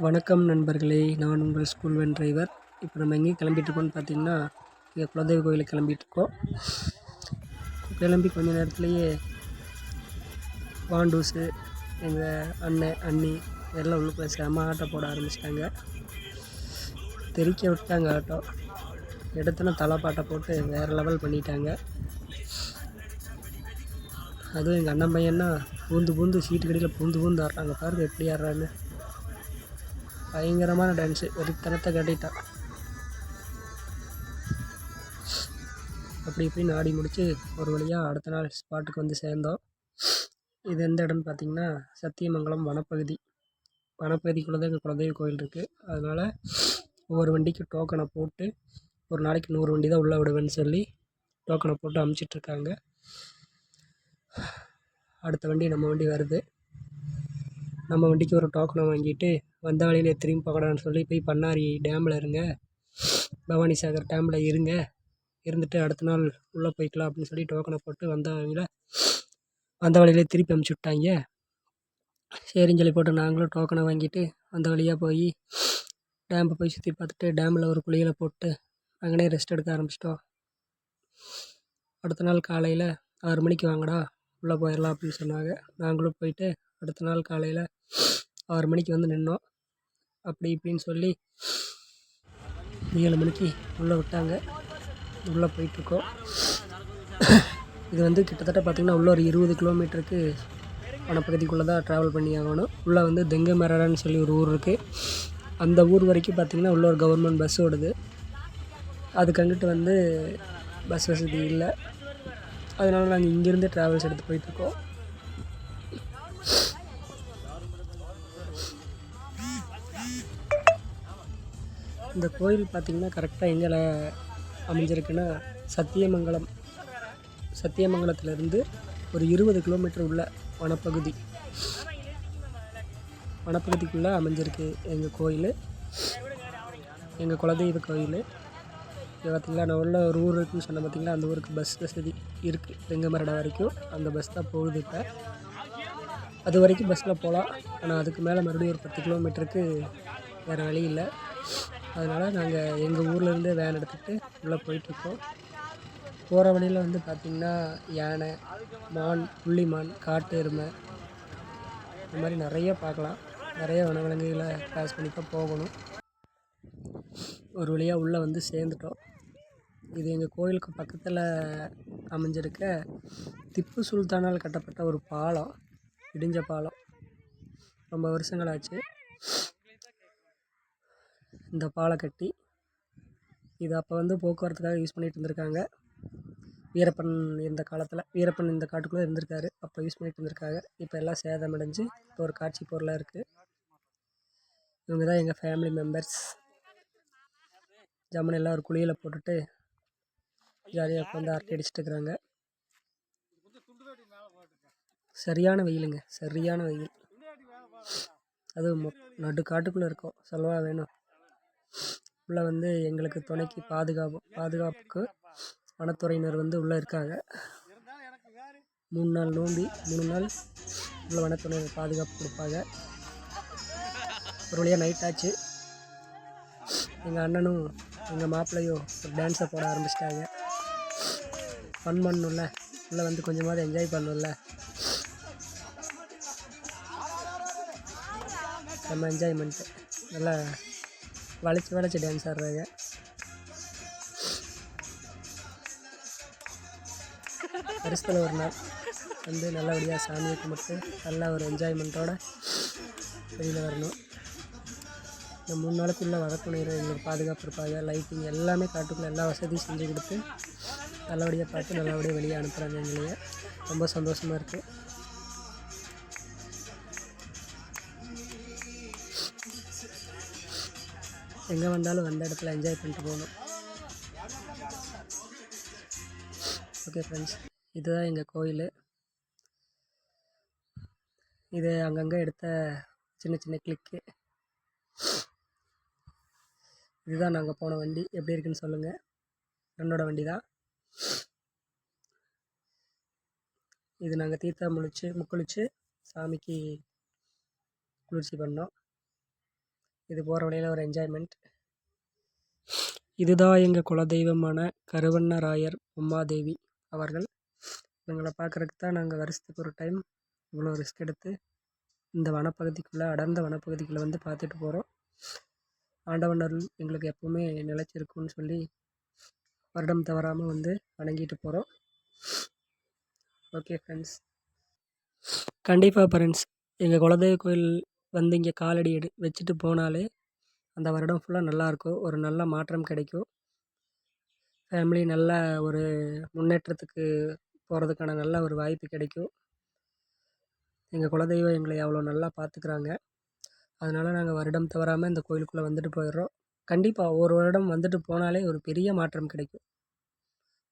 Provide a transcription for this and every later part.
வணக்கம் நண்பர்களே, நான் உங்கள் ஸ்கூல் வேன் டிரைவர். இப்போ நம்ம எங்கேயும் கிளம்பிட்டுருக்கோம்னு பார்த்தீங்கன்னா, இங்கே குலதெய்வ கோயிலுக்கு கிளம்பிட்டுருக்கோம். கிளம்பி கொஞ்ச நேரத்துலேயே வாண்டூஸு எங்கள் அண்ணன் அண்ணி எல்லாம் உள்ளுக்குள்ளே செம ஆட்டோ போட ஆரம்பிச்சிட்டாங்க. தெறிக்க விட்டாங்க ஆட்டோ. எடுத்தோன்னே தலைப்பாட்டை போட்டு வேறு லெவல் பண்ணிட்டாங்க. அதுவும் எங்கள் அண்ணன் பையன்னா பூந்து சீட்டு கடியில் பூந்து ஆடுறாங்க. பாருங்க எப்படி ஆடுறான்னு. பயங்கரமான டான்ஸு, வெறித்தனத்தை கட்டிட்டான். அப்படி இப்படின்னு ஆடி முடித்து ஒரு வழியாக அடுத்த நாள் ஸ்பாட்டுக்கு வந்து சேர்ந்தோம். இது எந்த இடம்னு பார்த்திங்கன்னா, சத்தியமங்கலம் வனப்பகுதிக்குள்ளே தான் எங்கள் குலதெய்வ கோயில் இருக்குது. அதனால் ஒவ்வொரு வண்டிக்கு டோக்கனை போட்டு ஒரு நாளைக்கு 100 வண்டி தான் உள்ளே விடுவேன்னு சொல்லி டோக்கனை போட்டு அமுச்சிட்ருக்காங்க. அடுத்த வண்டி நம்ம வண்டி வருது. நம்ம வண்டிக்கு ஒரு டோக்கனை வாங்கிட்டு வந்த வழியிலே திரும்பி பார்க்கடான்னு சொல்லி போய் பண்ணாரி டேமில் இருங்க, பவானி சாகர் டேமில் இருந்துட்டு அடுத்த நாள் உள்ளே போய்க்கலாம் அப்படின்னு சொல்லி டோக்கனை போட்டு வந்த வழியிலே திருப்பி அமுச்சு விட்டாங்க. சரின்னு சொல்லி போட்டு நாங்களும் டோக்கனை வாங்கிட்டு அந்த வழியாக போய் டேம்பை போய் சுற்றி பார்த்துட்டு டேமில் ஒரு குளியலை போட்டு அங்கனே ரெஸ்ட் எடுக்க ஆரம்பிச்சிட்டோம். அடுத்த நாள் காலையில் 6 மணிக்கு வாங்கடா உள்ளே போயிடலாம் அப்படின்னு சொன்னாங்க. நாங்களும் போயிட்டு அடுத்த நாள் காலையில் 6 மணிக்கு வந்து நின்றோம். அப்படி இப்படின்னு சொல்லி 7 மணிக்கு உள்ளே விட்டாங்க. உள்ளே போயிட்டுருக்கோம். இது வந்து கிட்டத்தட்ட பார்த்திங்கன்னா உள்ளே ஒரு 20 கிலோமீட்டருக்கு வனப்பகுதிக்குள்ளே தான் ட்ராவல் பண்ணி ஆகணும். உள்ளே வந்து தெங்கமரடான்னு சொல்லி ஒரு ஊர் இருக்குது. அந்த ஊர் வரைக்கும் பார்த்திங்கன்னா உள்ளே ஒரு கவர்மெண்ட் பஸ் ஓடுது. அதுக்கு அங்கிட்டு வந்து பஸ் வசதி இல்லை. அதனால் நாங்கள் இங்கேருந்து ட்ராவல்ஸ் எடுத்து போயிட்டுருக்கோம். இந்த கோயில் பார்த்திங்கன்னா கரெக்டாக எங்கே அமைஞ்சிருக்குன்னா, சத்தியமங்கலத்துலேருந்து ஒரு 20 கிலோமீட்டர் உள்ள வனப்பகுதிக்குள்ளே அமைஞ்சிருக்கு எங்கள் கோயில், எங்கள் குலதெய்வ கோயில். இது பார்த்திங்களா, நான் உள்ள ஒரு ஊர் இருக்குதுன்னு சொன்னேன் பார்த்திங்களா, அந்த ஊருக்கு பஸ் வசதி இருக்குது. தெங்கமரடா வரைக்கும் அந்த பஸ் தான் போகுது. இப்போ அது வரைக்கும் பஸ்ஸில் போகலாம். ஆனால் அதுக்கு மேலே மறுபடியும் ஒரு 10 கிலோமீட்டருக்கு வேறு வழி இல்லை. அதனால் நாங்கள் எங்கள் ஊர்லேருந்து வேன் எடுத்துகிட்டு உள்ளே போயிட்டுருக்கோம். போகிற வழியில் வந்து பார்த்திங்கன்னா யானை, மான், புள்ளிமான், காட்டு எருமை இந்த மாதிரி நிறைய பார்க்கலாம். நிறைய வனவிலங்குகளை கிராஸ் பண்ணி தான் போகணும். ஒரு வழியாக உள்ளே வந்து சேர்ந்துட்டோம். இது எங்கள் கோயிலுக்கு பக்கத்தில் அமைஞ்சிருக்க திப்பு சுல்தானால் கட்டப்பட்ட ஒரு பாலம், இடிஞ்ச பாலம். ரொம்ப வருஷங்களாச்சு இந்த பாலம் கட்டி. இது அப்போ வந்து போக்குவரத்துக்காக யூஸ் பண்ணிகிட்டு இருந்திருக்காங்க. வீரப்பன் இந்த காட்டுக்குள்ளே இருந்திருக்காரு. அப்போ யூஸ் பண்ணிகிட்டு இருந்திருக்காங்க. இப்போ எல்லாம் சேதமடைஞ்சு இப்போ ஒரு காட்சி பொருளாக இருக்குது. இவங்க தான் எங்கள் ஃபேமிலி மெம்பர்ஸ். ஜம்முன்னு எல்லாம் ஒரு குளியலை போட்டுட்டு ஜாலியாக உட்காந்து அரட்டை அடிச்சுட்டு இருக்கிறாங்க. சரியான வெயில். அதுவும் நடு காட்டுக்குள்ளே இருக்கோம், சொல்லவா வேணும். உள்ளே வந்து எங்களுக்கு துணைக்கு பாதுகாப்புக்கு வனத்துறையினர் வந்து உள்ளே இருக்காங்க. 3 நாள் நோம்பி, 3 நாள் உள்ள வனத்துறையினர் பாதுகாப்பு கொடுப்பாங்க. ஒரு வழியாக நைட் ஆச்சு. எங்கள் அண்ணனும் எங்கள் மாப்பிள்ளையும் ஒரு டான்ஸை போட ஆரம்பிச்சிட்டாங்க. ஃபன் பண்ணணும்ல, உள்ளே வந்து கொஞ்சமாவது என்ஜாய் பண்ணணும்ல. நம்ம என்ஜாய்மெண்ட்டு நல்லா வளைச்சி டான்ஸ் ஆடுறாங்க. வருஷத்தில் ஒரு நாள் வந்து நல்லபடியாக சாமியை கும்பிட்டு நல்லா ஒரு என்ஜாய்மெண்ட்டோடு வெளியில் வரணும். இந்த 3 நாளுக்குள்ளே வனத்துறையினர் எங்களுக்கு பாதுகாப்பு இருப்பாங்க. லைட்டிங் எல்லாமே காட்டுக்குள்ளே எல்லா வசதியும் செஞ்சு கொடுத்து நல்லபடியாக பார்த்து நல்லபடியாக வெளியே அனுப்புகிறாங்க. எங்களையே ரொம்ப சந்தோஷமாக இருக்குது. எங்கே வந்தாலும் வந்த இடத்துல என்ஜாய் பண்ணிட்டு போகணும். ஓகே ஃப்ரெண்ட்ஸ், இதுதான் எங்கள் கோயில். இது அங்கங்கே எடுத்த சின்ன கிளிக்கு. இதுதான் நாங்கள் போன வண்டி. எப்படி இருக்குன்னு சொல்லுங்கள். என்னோட வண்டி தான் இது. நாங்கள் தீர்த்தம் முக்குளிச்சு சாமிக்கு குளிர்ச்சி பண்ணோம். இது போகிற வழியில் ஒரு என்ஜாய்மெண்ட். இதுதான் எங்கள் குலதெய்வமான கருவண்ணராயர் உமாதேவி அவர்கள். இவங்களை பார்க்குறதுக்கு தான் நாங்கள் வருஷத்துக்கு ஒரு டைம் இவ்வளோ ரிஸ்க் எடுத்து இந்த வனப்பகுதிக்குள்ளே, அடர்ந்த வனப்பகுதிக்குள்ளே வந்து பார்த்துட்டு போகிறோம். ஆண்டவன் அருள் எங்களுக்கு எப்போவுமே நிலைச்சிருக்குன்னு சொல்லி வருடம் தவறாமல் வந்து வணங்கிட்டு போகிறோம். ஓகே ஃப்ரெண்ட்ஸ், கண்டிப்பாக ஃப்ரெண்ட்ஸ், எங்கள் குலதெய்வ கோயில் வந்து இங்கே காலடி வச்சுட்டு போனாலே அந்த வருடம் ஃபுல்லாக நல்லாயிருக்கும். ஒரு நல்ல மாற்றம் கிடைக்கும். ஃபேமிலி நல்ல ஒரு முன்னேற்றத்துக்கு போகிறதுக்கான நல்ல ஒரு வாய்ப்பு கிடைக்கும். எங்கள் குலதெய்வம் எங்களை அவ்வளோ நல்லா பார்த்துக்குறாங்க. அதனால் நாங்கள் வருடம் தவறாமல் இந்த கோயிலுக்குள்ளே வந்துட்டு போயிடுறோம். கண்டிப்பாக ஒரு வருடம் வந்துட்டு போனாலே ஒரு பெரிய மாற்றம் கிடைக்கும்.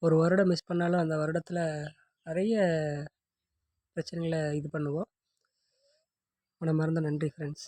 ஒரு வருடம் மிஸ் பண்ணாலும் அந்த வருடத்தில் நிறைய பிரச்சனைகளை இது பண்ணுவோம். மனமார்ந்த நன்றி ஃப்ரெண்ட்ஸ்.